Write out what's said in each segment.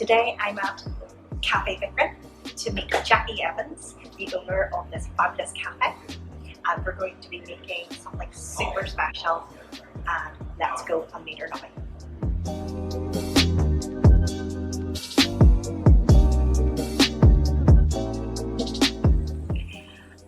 Today I'm at Cafe Vic-Ryn to meet Jackie Evans, the owner of this fabulous cafe, and we're going to be making something super special, and let's go and meet her now.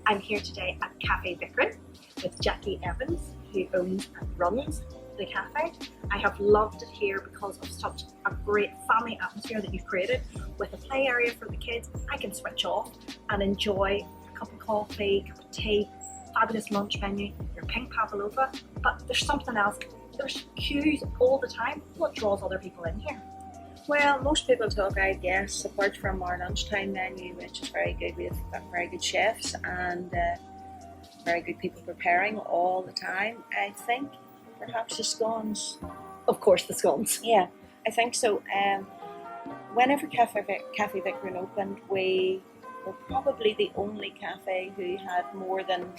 I'm here today at Cafe Vic-Ryn with Jackie Evans, who owns and runs the cafe. I have loved it here because of such a great family atmosphere that you've created, with a play area for the kids. I can switch off and enjoy a cup of coffee, cup of tea, fabulous lunch menu, your pink pavlova, but there's something else. There's queues all the time. What draws other people in here? Well, most people talk, I guess, apart from our lunchtime menu, which is very good. We've got very good chefs and very good people preparing all the time. I think perhaps the scones. Of course, the scones. Yeah, I think so. Whenever Cafe Vic-Ryn opened, we were probably the only cafe who had more than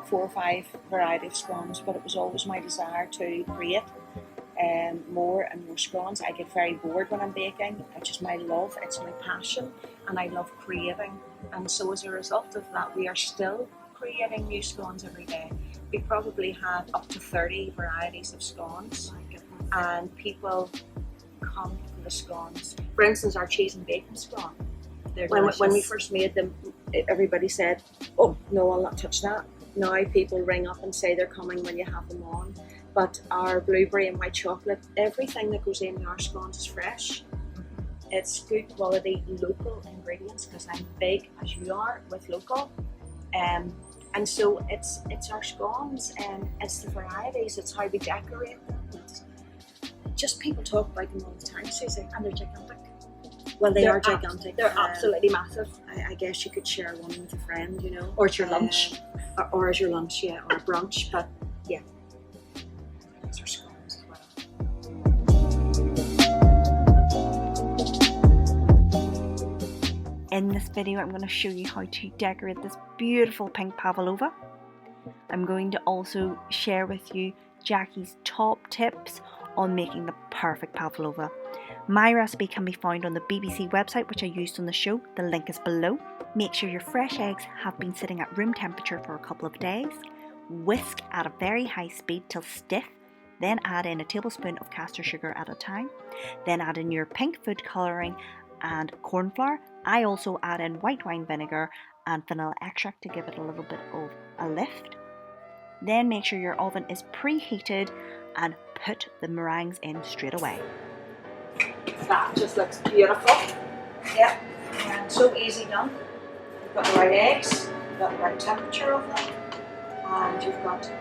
4 or 5 varieties of scones, but it was always my desire to create more and more scones. I get very bored when I'm baking. It's just my love, it's my passion, and I love creating. And so as a result of that, we are still creating new scones every day. We probably have up to 30 varieties of scones, and people come for the scones. For instance, our cheese and bacon scone. When we first made them, everybody said, "Oh no, I'll not touch that." Now people ring up and say they're coming when you have them on. But our blueberry and white chocolate, everything that goes in our scones is fresh. It's good quality local ingredients, because I'm big, as you are, with local. And so it's our scones, and it's the varieties, it's how we decorate them. Just people talk about them all the time, Susie, and they're gigantic. Well, they are gigantic. They're absolutely massive. I guess you could share one with a friend, you know. Or it's your lunch. Or as your lunch, yeah, or brunch, but yeah. These are scones as well. In this video, I'm going to show you how to decorate this beautiful pink pavlova. I'm going to also share with you Jackie's top tips on making the perfect pavlova. My recipe can be found on the BBC website, which I used on the show. The link is below. Make sure your fresh eggs have been sitting at room temperature for a couple of days. Whisk at a very high speed till stiff. Then add in a tablespoon of caster sugar at a time. Then add in your pink food colouring and corn flour. I also add in white wine vinegar and vanilla extract to give it a little bit of a lift. Then make sure your oven is preheated and put the meringues in straight away. That just looks beautiful. Yep, and so easy done. You've got the right eggs, you've got the right temperature of them, and you've got a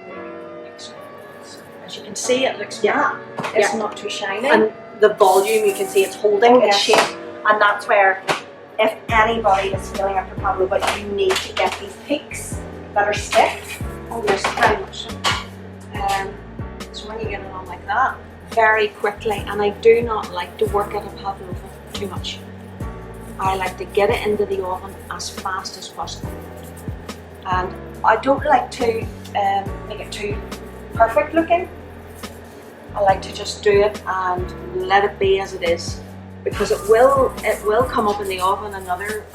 really good mixture. As you can see, it looks it's not too shiny. And the volume, you can see it's holding its shape, and that's where, if anybody is feeling after pavlova, you need to get these peaks that are stiff. Oh yes, very much. So when you get it on like that, very quickly, and I do not like to work at a pavlova too much. I like to get it into the oven as fast as possible, and I don't like to make it too perfect looking. I like to just do it and let it be as it is, because it will come up in the oven another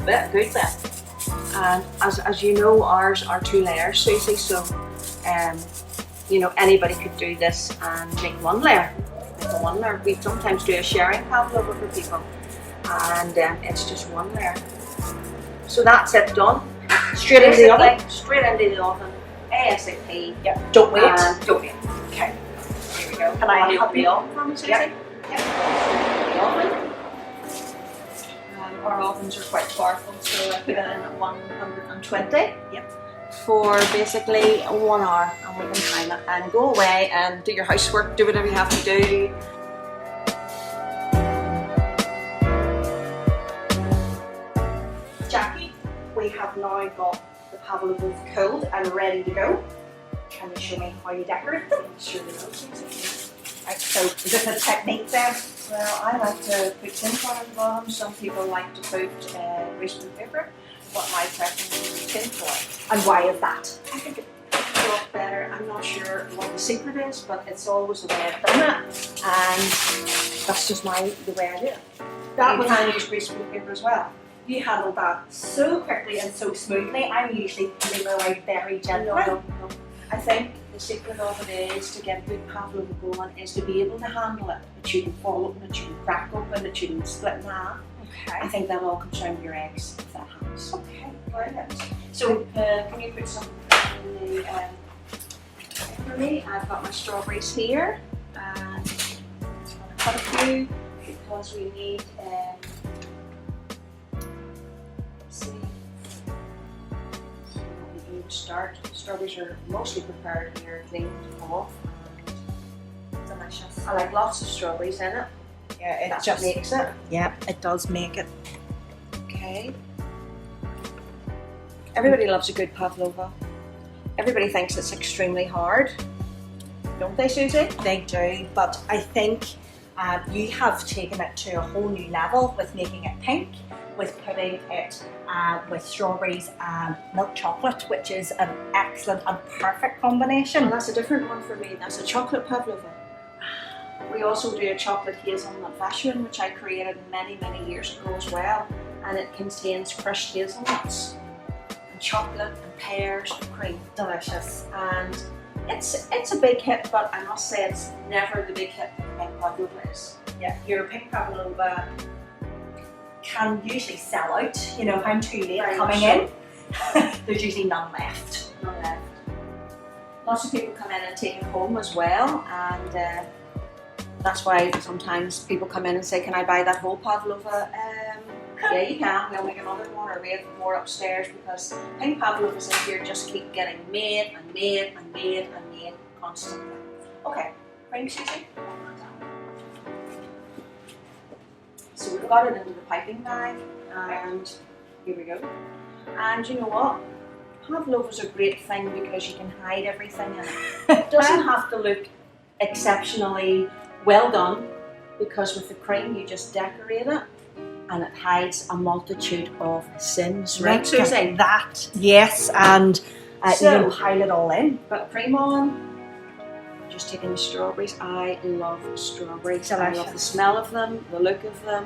bit, good bit. And as you know, ours are 2 layers, Susie, so you know, anybody could do this and make 1 layer. We sometimes do a sharing pavlova for people, and it's just 1 layer. So that's it, done. Straight into the oven, ASAP. Yep. Don't wait. Don't wait. Okay. Here we go. Can I help you? Yep. Our ovens are quite powerful, so I put it in at 120. Yep. For basically 1 hour, and we can time it and go away and do your housework, do whatever you have to do. Jackie, we have now got the pavlovas cooled and ready to go. Can you show me how you decorate them? Sure will, Susie. Right, so is it a technique then? Well, I like to put tinfoil on the bottom. Some people like to put greaseproof paper, but my preference is tinfoil. And why is that? I think broth better. I'm not sure what the secret is, but it's always the way I've done it, and that's just the way I do it. That You was can use grease paper as well. you handled that so quickly and so smoothly. I'm usually putting my way very gently. No. I think the secret of it is to get good pavlova going is to be able to handle it. That you can fall open, that you can crack open, that you can split in half. I Okay. think that all comes down to your eggs, if that helps. Okay. Brilliant. So can you put some in the for me? I've got my strawberries here, and I'm just going to cut a few because we need. Let's see. So we can start. Strawberries are mostly prepared here, cleaned off. Delicious. I like lots of strawberries in it. Yeah, That just makes it. yeah, it does make it. Okay. Everybody loves a good pavlova. Everybody thinks it's extremely hard, don't they, Susie? They do, but I think you have taken it to a whole new level with making it pink, with putting it with strawberries and milk chocolate, which is an excellent and perfect combination. Well, that's a different one for me. That's a chocolate pavlova. We also do a chocolate hazelnut Vic-Ryn, which I created many, many years ago as well, and it contains crushed hazelnuts and chocolate and pears and cream. Delicious. And it's a big hit, but I must say it's never the big hit that pink pavlova is. Yeah, your pink pavlova can usually sell out. You know, if I'm too late Very coming much in, there's usually none left. Not left. Lots of people come in and take it home as well, and that's why sometimes people come in and say, "Can I buy that whole pavlova?" Yeah, you can. We'll make another one, or we have more upstairs, because pink pavlovas in here just keep getting made and made and made and made constantly. Okay, bring Susie. So we've got it into the piping bag, and here we go. And you know what? Pavlova's a great thing because you can hide everything in it. It doesn't have to look exceptionally well done, because with the cream you just decorate it and it hides a multitude of sins. Right, Susie? That, yes, and So- you can pile it all in. Put cream on. Just taking the strawberries. I love strawberries. I love the smell of them, the look of them.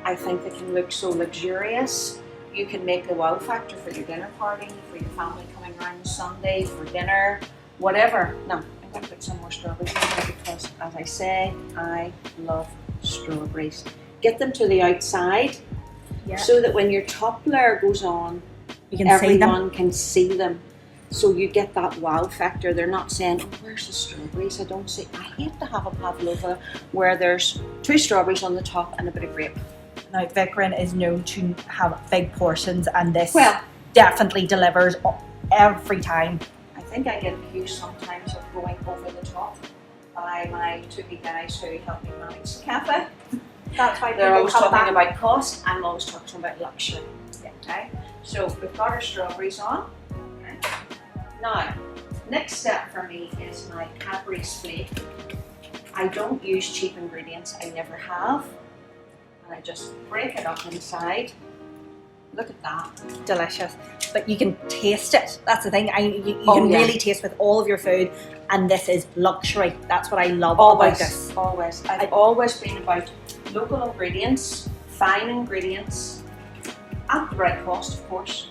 I think they can look so luxurious. You can make a wow factor for your dinner party, for your family coming around on Sunday, for dinner, whatever. Now, I'm going to put some more strawberries in there because, as I say, I love strawberries. Get them to the outside so that when your top layer goes on, You can see them. everyone can see them. So you get that wow factor. They're not saying, "Oh, where's the strawberries? I don't see." I hate to have a pavlova where there's 2 strawberries on the top and a bit of grape. Now, Vic-Ryn is known to have big portions, and this Well, definitely delivers every time. I think I get accused sometimes of going over the top by my 2 guys who help me manage the cafe. That's why They're people always come talking back. about cost. I'm always talking about luxury. Okay, so we've got our strawberries on. Okay. Now, next step for me is my Cadbury flake. I don't use cheap ingredients. I never have. And I just break it up inside. Look at that. Delicious, but you can taste it. That's the thing. You Oh, can yeah. really taste with all of your food, and this is luxury. That's what I love Always, about this. always. I've always been about local ingredients, fine ingredients, at the right cost, of course,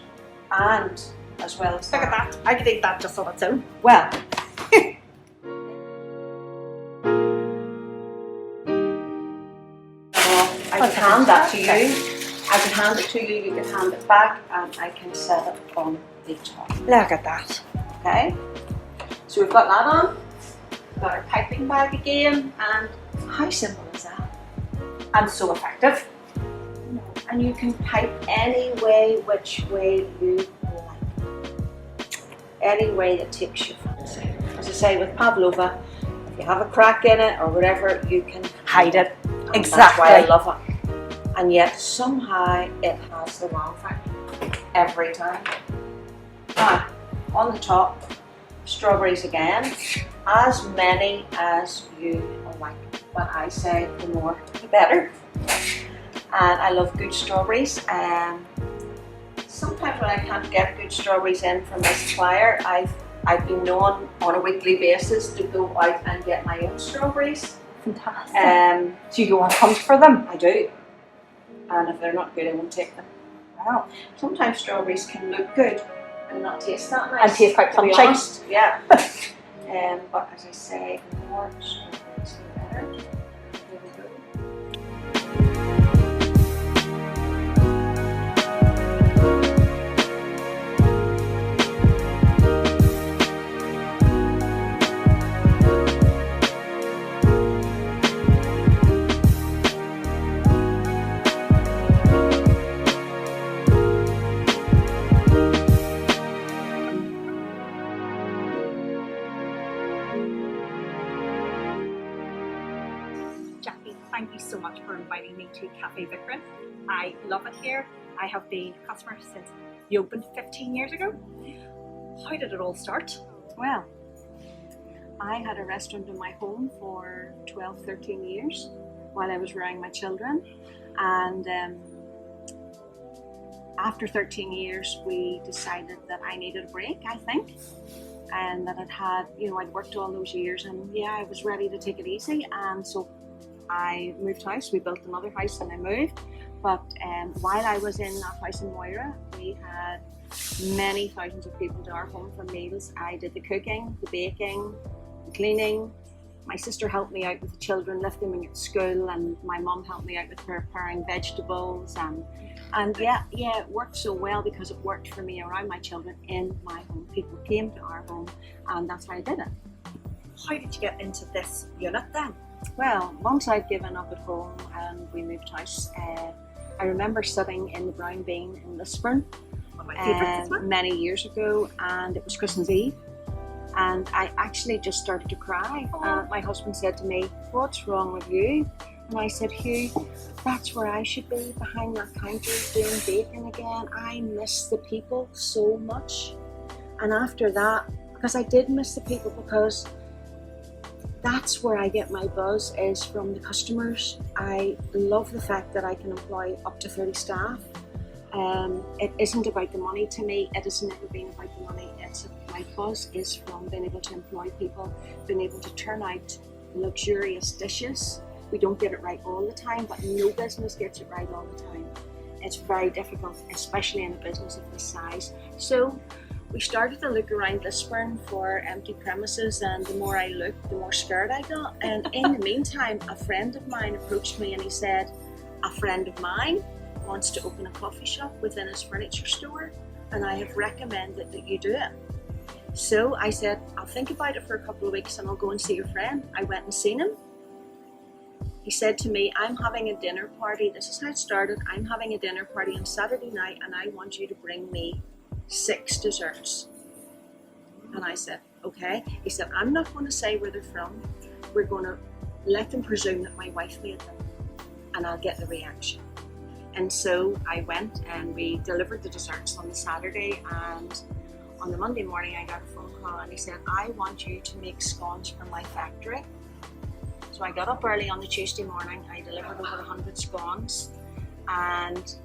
and as well as Look at that. I could eat that just on its own. Well, I can hand that to you. I can hand it to you. You can hand it back, and I can set it on the top. Look at that. Okay. So we've got that on. We've got our piping bag again, and how simple is that? And so effective. And you can pipe any way, which way you like. Any way that takes your fancy. As I say, with pavlova, if you have a crack in it or whatever, you can Hide it. And Exactly. That's why I love it. And yet somehow it has the wow factor every time. Now, on the top, strawberries again. As many as you like. But I say the more the better. And I love good strawberries. Sometimes weekend when I can't get good strawberries in from my supplier, I've been known on a weekly basis to go out and get my own strawberries. Fantastic. So you go and hunt for them? I do. And if they're not good, I won't take them. Wow. Sometimes strawberries can look good and not taste that nice. And taste quite to be punchy. honest. Yeah. But as I say, the more strawberries, the better. There we go. Jackie, thank you so much for inviting me to Cafe Vic-Ryn. I love it here. I have been a customer since you opened 15 years ago. How did it all start? Well, I had a restaurant in my home for 12, 13 years while I was rearing my children. And after 13 years, we decided that I needed a break, I think. And that I'd worked all those years and I was ready to take it easy. And so I moved house. We built another house and I moved. But while I was in that house in Moira, we had many thousands of people to our home for meals. I did the cooking, the baking, the cleaning. My sister helped me out with the children, left them at school, and my mum helped me out with preparing vegetables. And it worked so well because it worked for me around my children in my home. People came to our home, and that's how I did it. How did you get into this unit then? Well, once I'd given up at home and we moved house, I remember sitting in the Brown Bean in Lisburn One of my favourites as well. many years ago, and it was Christmas Eve, and I actually just started to cry. My husband said to me, "What's wrong with you?" And I said, "Hugh, that's where I should be, behind that counter doing baking again. I miss the people so much." And after that, because I did miss the people, because that's where I get my buzz, is from the customers. I love the fact that I can employ up to 30 staff. It isn't about the money to me. It has never been about the money. My buzz is from being able to employ people, being able to turn out luxurious dishes. We don't get it right all the time, but no business gets it right all the time. It's very difficult, especially in a business of this size. So we started to look around Lisburn for empty premises, and the more I looked, the more scared I got. And in the meantime, a friend of mine approached me and he said, "A friend of mine wants to open a coffee shop within his furniture store, and I have recommended that you do it." So I said, "I'll think about it for a couple of weeks and I'll go and see your friend." I went and seen him. He said to me, "I'm having a dinner party." This is how it started. "I'm having a dinner party on Saturday night and I want you to bring me 6 desserts." And I said, "Okay." He said, "I'm not going to say where they're from. We're going to let them presume that my wife made them, and I'll get the reaction." And so I went and we delivered the desserts on the Saturday, and on the Monday morning I got a phone call and he said, "I want you to make scones from my factory." So I got up early on the Tuesday morning. I delivered over 100 scones, and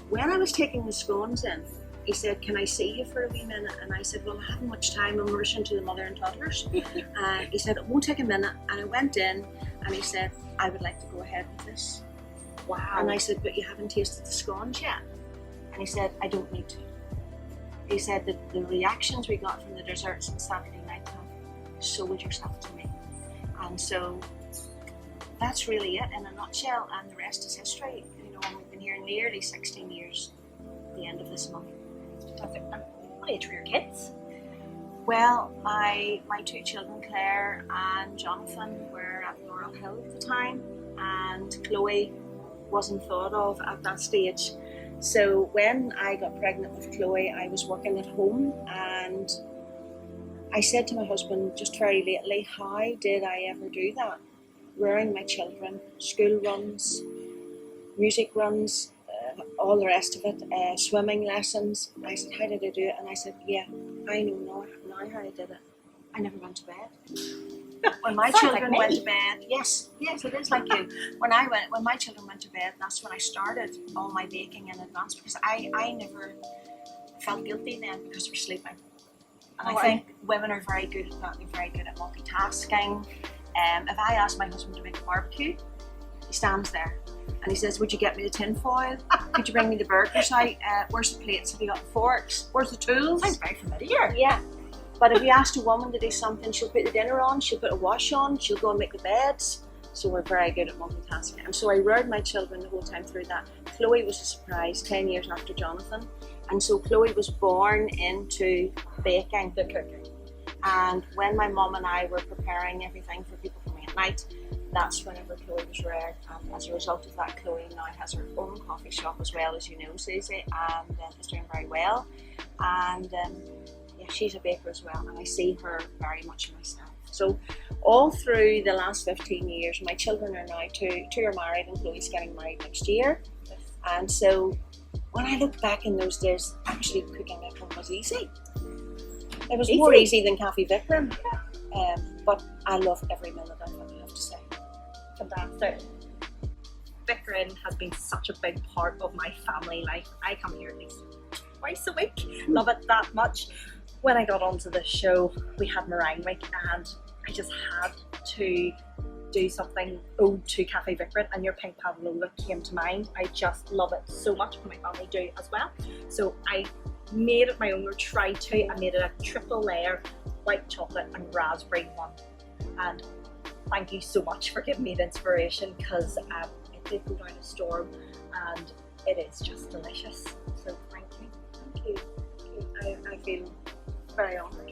when I was taking the scones in, he said, "Can I see you for a wee minute?" And I said, "Well, I haven't much time. I'm rushing to the mother and toddlers." He said, "It won't take a minute." And I went in and he said, "I would like to go ahead with this." Wow. And I said, "But you haven't tasted the scones yet." And he said, "I don't need to." He said that the reactions we got from the desserts on Saturday night have sold yourself to me. And so that's really it in a nutshell, and the rest is history. You know, we've been here nearly 16 years at the end of this month. Fantastic. And what age were your kids? Well, my 2 children, Claire and Jonathan, were at Laurel Hill at the time, and Chloe wasn't thought of at that stage. So when I got pregnant with Chloe, I was working at home, and I said to my husband just very lately, "How did I ever do that? Rearing my children, school runs, music runs, all the rest of it, swimming lessons." I said, "How did I do it?" And I said, "Yeah, I know now how I did it. I never went to bed." When my Sounds children like went me. to bed, yes, it is like you. When my children went to bed, that's when I started all my baking in advance, because I never felt guilty then because they were sleeping. And Oh, I think women are very good at that. They're very good at multitasking. If I ask my husband to make a barbecue, he stands there and he says, "Would you get me the tin foil? Could you bring me the burgers out? Where's the plates? Have you got the forks? Where's the tools?" Sounds very familiar. Yeah. But if you ask a woman to do something, she'll put the dinner on, she'll put a wash on, she'll go and make the beds. So we're very good at multitasking. And so I reared my children the whole time through that. Chloe was a surprise 10 years after Jonathan. And so Chloe was born into baking, the cooking. And when my mum and I were preparing everything for people coming at night, that's whenever Chloe was reared. And as a result of that, Chloe now has her own coffee shop as well, as you know, Susie, and is doing very well. And yeah, she's a baker as well, and I see her very much myself. So all through the last 15 years, my children are now two are married, and Chloe's getting married next year. And so when I look back in those days, actually cooking at home was easy. It was more easy than Cafe Vic-Ryn. But I love every minute of it, I have to say. Fantastic. Vic-Ryn has been such a big part of my family life. I come here at least twice a week. Love it that much. When I got onto this show, we had meringue week, and I just had to do something ode to Cafe Vic-Ryn, and your pink pavlova came to mind. I just love it so much, and my family do as well. So I made it my own, or tried to. I made it a triple layer white chocolate and raspberry one. And thank you so much for giving me the inspiration, because it did go down a storm and it is just delicious. So thank you. Thank you. I feel very honoured.